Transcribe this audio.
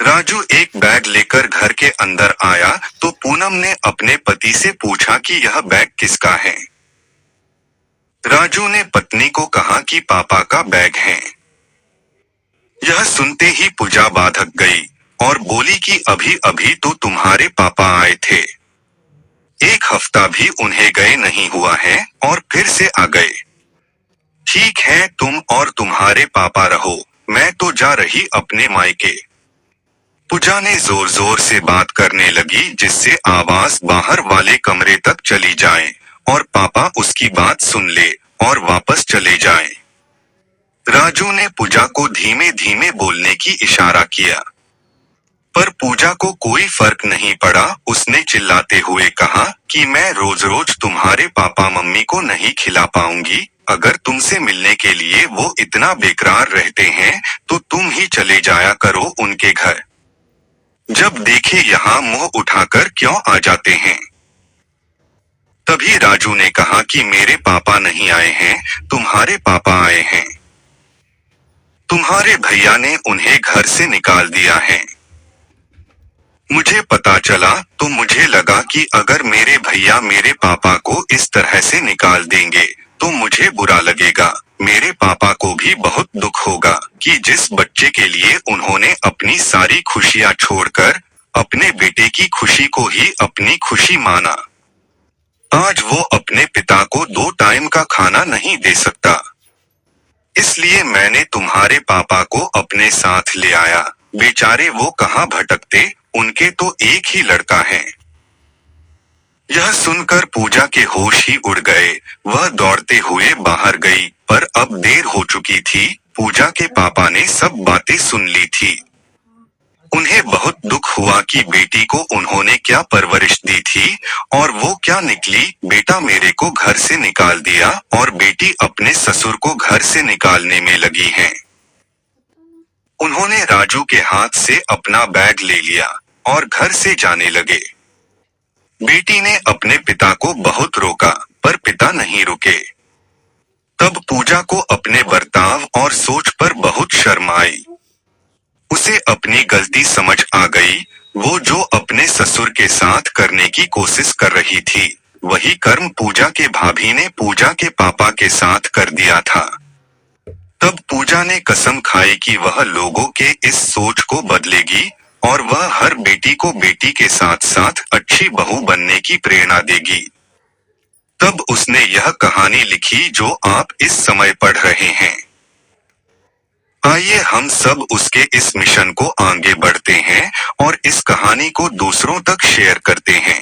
राजू एक बैग लेकर घर के अंदर आया तो पूनम ने अपने पति से पूछा कि यह बैग किसका है। राजू ने पत्नी को कहा कि पापा का बैग है। यह सुनते ही पूजा बाधक गई और बोली कि अभी अभी तो तुम्हारे पापा आए थे, एक हफ्ता भी उन्हें गए नहीं हुआ है और फिर से आ गए। ठीक है, तुम और तुम्हारे पापा रहो, मैं तो जा रही अपने मायके। पूजा ने जोर जोर से बात करने लगी जिससे आवाज बाहर वाले कमरे तक चली जाए और पापा उसकी बात सुन ले और वापस चले जाए। राजू ने पूजा को धीमे धीमे बोलने की इशारा किया, पर पूजा को कोई फर्क नहीं पड़ा। उसने चिल्लाते हुए कहा कि मैं रोज रोज तुम्हारे पापा मम्मी को नहीं खिला पाऊंगी। अगर तुमसे मिलने के लिए वो इतना बेकरार रहते हैं तो तुम ही चले जाया करो उनके घर। जब देखे यहाँ मुंह उठाकर क्यों आ जाते हैं। तभी राजू ने कहा कि मेरे पापा नहीं आए हैं, तुम्हारे पापा आए हैं। तुम्हारे भैया ने उन्हें घर से निकाल दिया है। मुझे पता चला तो मुझे लगा कि अगर मेरे भैया मेरे पापा को इस तरह से निकाल देंगे तो मुझे बुरा लगेगा। मेरे पापा को भी बहुत दुख होगा कि जिस बच्चे के लिए उन्होंने अपनी सारी खुशियां छोड़कर अपने बेटे की खुशी को ही अपनी खुशी माना, आज वो अपने पिता को 2 टाइम का खाना नहीं दे सकता। इसलिए मैंने तुम्हारे पापा को अपने साथ ले आया। बेचारे वो कहाँ भटकते, उनके तो एक ही लड़का है। यह सुनकर पूजा के होश ही उड़ गए। वह दौड़ते हुए बाहर गई, पर अब देर हो चुकी थी। पूजा के पापा ने सब बातें सुन ली थी। उन्हें बहुत दुख हुआ कि बेटी को उन्होंने क्या परवरिश दी थी और वो क्या निकली। बेटा मेरे को घर से निकाल दिया और बेटी अपने ससुर को घर से निकालने में लगी है। उन्होंने राजू के हाथ से अपना बैग ले लिया और घर से जाने लगे। बेटी ने अपने पिता को बहुत रोका, पर पिता नहीं रुके। तब पूजा को अपने बर्ताव और सोच पर बहुत शर्म आई। उसे अपनी गलती समझ आ गई। वो जो अपने ससुर के साथ करने की कोशिश कर रही थी, वही कर्म पूजा के भाभी ने पूजा के पापा के साथ कर दिया था। तब पूजा ने कसम खाई कि वह लोगों के इस सोच को बदलेगी और वह हर बेटी को बेटी के साथ साथ अच्छी बहू बनने की प्रेरणा देगी। तब उसने यह कहानी लिखी जो आप इस समय पढ़ रहे हैं। आइए हम सब उसके इस मिशन को आगे बढ़ते हैं और इस कहानी को दूसरों तक शेयर करते हैं।